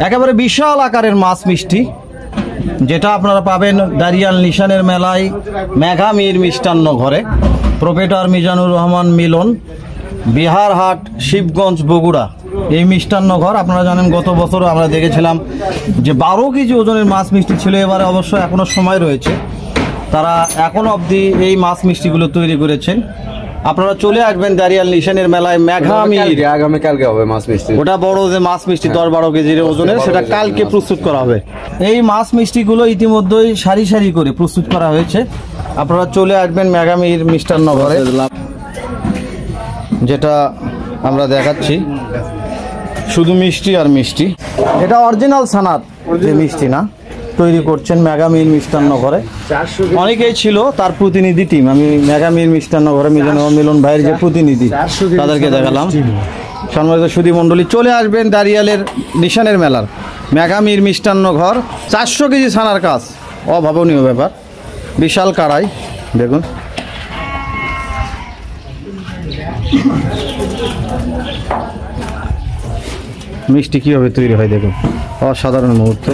একেবারে বিশাল আকারের মাছ মিষ্টি, যেটা আপনারা পাবেন দারিয়াল নিশানের মেলায় মেঘামির মিষ্টান্ন ঘরে। প্রোপেটর মিজানুর রহমান মিলন, বিহারহাট, শিবগঞ্জ, বগুড়া। এই মিষ্টান্ন ঘর আপনারা জানেন গত বছরও আমরা দেখেছিলাম যে 12 কেজি ওজনের মাছ মিষ্টি ছিল। এবারে অবশ্য এখনো সময় রয়েছে, তারা এখনো অবধি এই মাছ মিষ্টিগুলো তৈরি করেছেন। আপনারা চলে আসবেন দারিয়াল নিশানের মেলায় মেঘামির। আগামীকালকে হবে মাছ মিষ্টি, ওটা বড় যে মাছ মিষ্টি 10-12 কেজির ওজনের, সেটা কালকে প্রস্তুত করা হবে। এই মাছ মিষ্টিগুলো ইতিমধ্যেই সারি সারি করে প্রস্তুত করা হয়েছে। আপনারা চলে আসবেন মেঘামির মিষ্টান্ন ঘরে। যেটা আমরা দেখাচ্ছি শুধু মিষ্টি আর মিষ্টি। এটা অরিজিনাল সানাত যে মিষ্টি না, তৈরি করছেন মেঘামির মিষ্টান্ন ঘরে। অনেকেই ছিল তার প্রতিনিধি টিম। আমি মেঘামির মিষ্টান্ন ঘরে মিজানুর মিলন ভাইয়ের যে প্রতিনিধি, তাদেরকে দেখালাম। সম্মানিত সুধী মণ্ডলী, চলে আসবেন দারিয়ালের নিশানের মেলার মেঘামির মিষ্টান্ন ঘর। 400 কেজি ছানার কাজ, অভাবনীয় ব্যাপার। বিশাল কাড়াই দেখুন। মিষ্টি কীভাবে তৈরি হয় দেখুন, অসাধারণ মুহূর্ত।